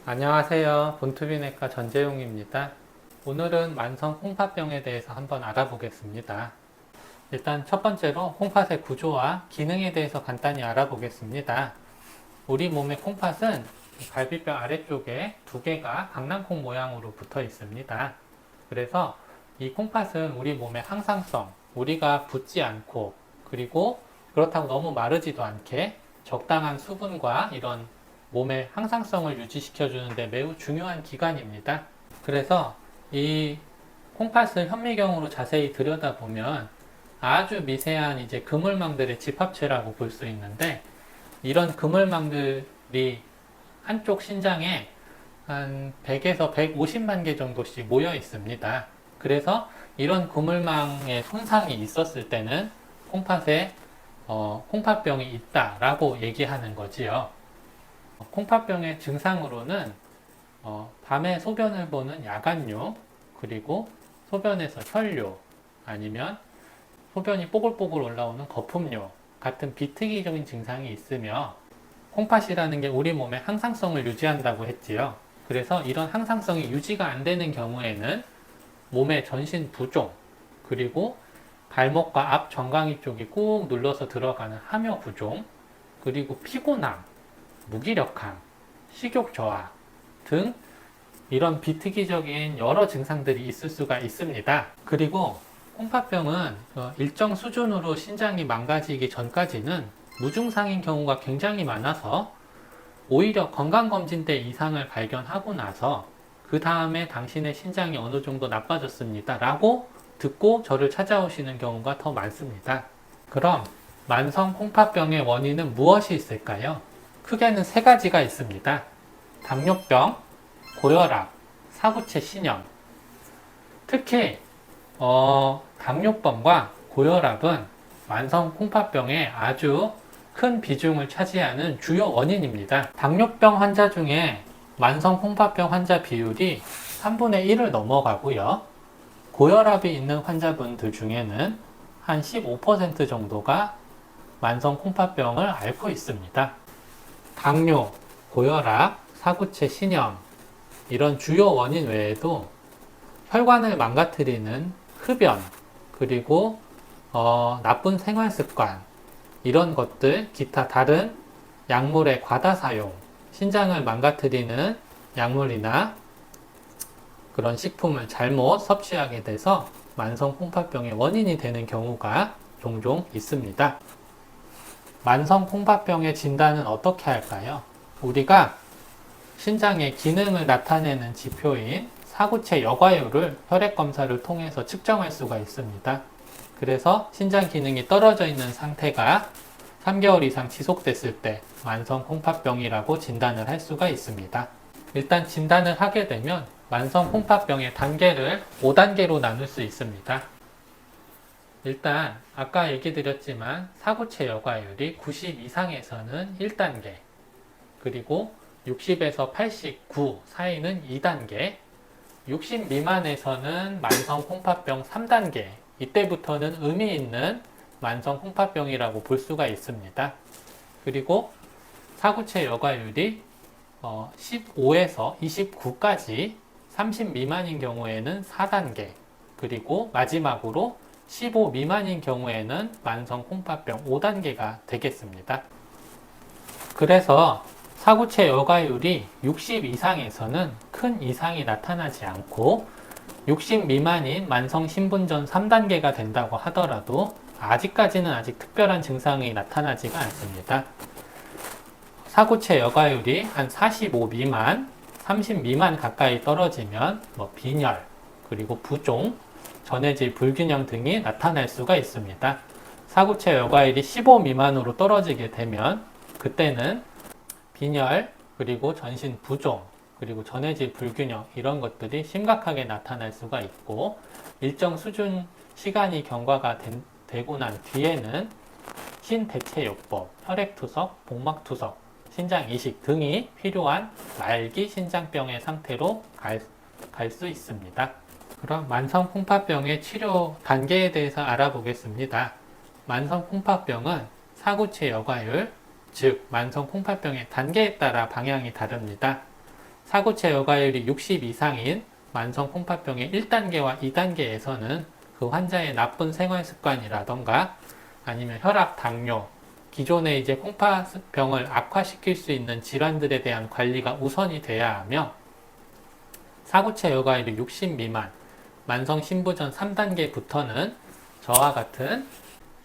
안녕하세요. 본투비내과 전재용입니다. 오늘은 만성 홍파병에 대해서 한번 알아보겠습니다. 일단 첫 번째로 콩팥의 구조와 기능에 대해서 간단히 알아보겠습니다. 우리 몸의 콩팥은 갈비뼈 아래쪽에 두 개가 강낭콩 모양으로 붙어 있습니다. 그래서 이 콩팥은 우리 몸의 항상성, 우리가 붓지 않고 그리고 그렇다고 너무 마르지도 않게 적당한 수분과 이런 몸의 항상성을 유지시켜 주는데 매우 중요한 기관입니다. 그래서 이 콩팥을 현미경으로 자세히 들여다보면 아주 미세한 이제 그물망들의 집합체라고 볼 수 있는데, 이런 그물망들이 한쪽 신장에 한 100에서 150만 개 정도씩 모여 있습니다. 그래서 이런 그물망에 손상이 있었을 때는 콩팥에 콩팥병이 있다라고 얘기하는 거지요. 콩팥병의 증상으로는 밤에 소변을 보는 야간뇨, 그리고 소변에서 혈뇨, 아니면 소변이 뽀글뽀글 올라오는 거품뇨 같은 비특이적인 증상이 있으며, 콩팥이라는 게 우리 몸의 항상성을 유지한다고 했지요. 그래서 이런 항상성이 유지가 안 되는 경우에는 몸의 전신 부종, 그리고 발목과 앞 정강이 쪽이 꾹 눌러서 들어가는 함요 부종, 그리고 피곤함, 무기력함, 식욕 저하 등 이런 비특이적인 여러 증상들이 있을 수가 있습니다. 그리고 콩팥병은 일정 수준으로 신장이 망가지기 전까지는 무증상인 경우가 굉장히 많아서 오히려 건강검진 때 이상을 발견하고 나서 그 다음에 당신의 신장이 어느 정도 나빠졌습니다 라고 듣고 저를 찾아오시는 경우가 더 많습니다. 그럼 만성 콩팥병의 원인은 무엇이 있을까요? 크게는 세 가지가 있습니다. 당뇨병, 고혈압, 사구체 신염. 특히 당뇨병과 고혈압은 만성 콩팥병의 아주 큰 비중을 차지하는 주요 원인입니다. 당뇨병 환자 중에 만성 콩팥병 환자 비율이 3분의 1을 넘어가고요. 고혈압이 있는 환자분들 중에는 한 15% 정도가 만성 콩팥병을 앓고 있습니다. 당뇨, 고혈압, 사구체 신염 이런 주요 원인 외에도 혈관을 망가뜨리는 흡연, 그리고 나쁜 생활 습관 이런 것들, 기타 다른 약물의 과다 사용, 신장을 망가뜨리는 약물이나 그런 식품을 잘못 섭취하게 돼서 만성 콩팥병의 원인이 되는 경우가 종종 있습니다. 만성 콩팥병의 진단은 어떻게 할까요? 우리가 신장의 기능을 나타내는 지표인 사구체 여과율을 혈액검사를 통해서 측정할 수가 있습니다. 그래서 신장 기능이 떨어져 있는 상태가 3개월 이상 지속됐을 때 만성 콩팥병이라고 진단을 할 수가 있습니다. 일단 진단을 하게 되면 만성 콩팥병의 단계를 5단계로 나눌 수 있습니다. 일단 아까 얘기 드렸지만 사구체 여과율이 90 이상에서는 1단계, 그리고 60에서 89 사이는 2단계, 60 미만에서는 만성 콩팥병 3단계, 이때부터는 의미 있는 만성 콩팥병이라고 볼 수가 있습니다. 그리고 사구체 여과율이 15에서 29까지 30 미만인 경우에는 4단계, 그리고 마지막으로 15 미만인 경우에는 만성 콩팥병 5단계가 되겠습니다. 그래서 사구체 여과율이 60 이상에서는 큰 이상이 나타나지 않고 60 미만인 만성 신분전 3단계가 된다고 하더라도 아직까지는 아직 특별한 증상이 나타나지가 않습니다. 사구체 여과율이 한 45 미만, 30 미만 가까이 떨어지면 빈혈, 그리고 부종, 전해질 불균형 등이 나타날 수가 있습니다. 사구체 여과율이 15 미만으로 떨어지게 되면 그때는 빈혈, 그리고 전신 부종, 그리고 전해질 불균형 이런 것들이 심각하게 나타날 수가 있고, 일정 수준 시간이 경과가 되고 난 뒤에는 신대체요법, 혈액투석, 복막투석, 신장이식 등이 필요한 말기 신장병의 상태로 갈 수 있습니다. 그럼 만성 콩팥병의 치료 단계에 대해서 알아보겠습니다. 만성 콩팥병은 사구체 여과율, 즉 만성 콩팥병의 단계에 따라 방향이 다릅니다. 사구체 여과율이 60 이상인 만성 콩팥병의 1단계와 2단계에서는 그 환자의 나쁜 생활 습관이라던가 아니면 혈압, 당뇨, 기존에 이제 콩팥병을 악화시킬 수 있는 질환들에 대한 관리가 우선이 돼야 하며, 사구체 여과율이 60 미만, 만성 신부전 3단계부터는 저와 같은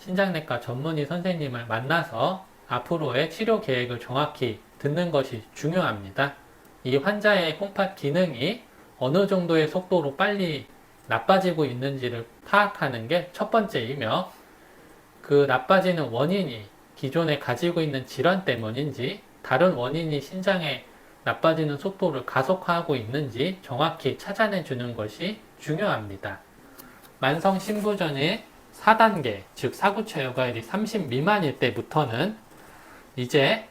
신장내과 전문의 선생님을 만나서 앞으로의 치료 계획을 정확히 듣는 것이 중요합니다. 이 환자의 콩팥 기능이 어느 정도의 속도로 빨리 나빠지고 있는지를 파악하는 게 첫 번째이며, 그 나빠지는 원인이 기존에 가지고 있는 질환 때문인지 다른 원인이 신장에 나빠지는 속도를 가속화하고 있는지 정확히 찾아내 주는 것이 중요합니다. 만성 신부전의 4단계, 즉 사구체 여과율이 30 미만일 때부터는 이제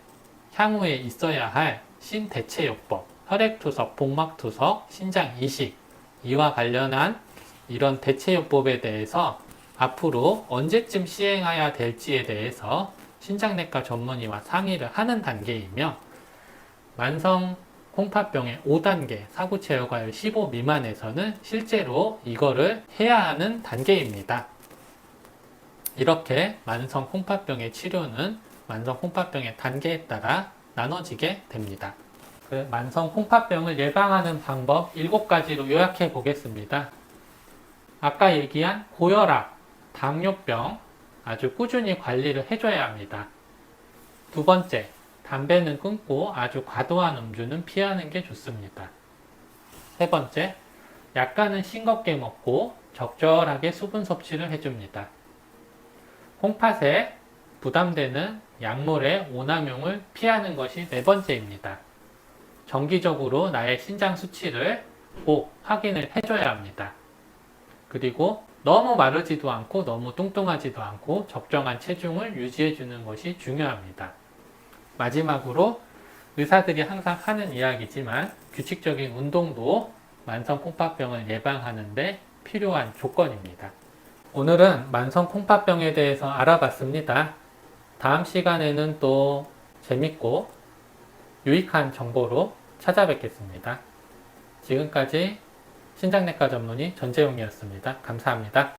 향후에 있어야 할 신대체요법, 혈액투석, 복막투석, 신장 이식, 이와 관련한 이런 대체요법에 대해서 앞으로 언제쯤 시행해야 될지에 대해서 신장내과 전문의와 상의를 하는 단계이며, 만성 콩팥병의 5단계, 사구체 여과율 15 미만에서는 실제로 이거를 해야 하는 단계입니다. 이렇게 만성 콩팥병의 치료는 만성 콩팥병의 단계에 따라 나눠지게 됩니다. 그 만성 콩팥병을 예방하는 방법 7가지로 요약해 보겠습니다. 아까 얘기한 고혈압, 당뇨병 아주 꾸준히 관리를 해줘야 합니다. 두 번째, 담배는 끊고 아주 과도한 음주는 피하는 게 좋습니다. 세 번째, 약간은 싱겁게 먹고 적절하게 수분 섭취를 해줍니다. 콩팥에 부담되는 약물의 오남용을 피하는 것이 네 번째입니다. 정기적으로 나의 신장 수치를 꼭 확인을 해줘야 합니다. 그리고 너무 마르지도 않고 너무 뚱뚱하지도 않고 적정한 체중을 유지해 주는 것이 중요합니다. 마지막으로 의사들이 항상 하는 이야기지만 규칙적인 운동도 만성 콩팥병을 예방하는 데 필요한 조건입니다. 오늘은 만성 콩팥병에 대해서 알아봤습니다. 다음 시간에는 또 재밌고 유익한 정보로 찾아뵙겠습니다. 지금까지 신장내과 전문의 전재용이었습니다. 감사합니다.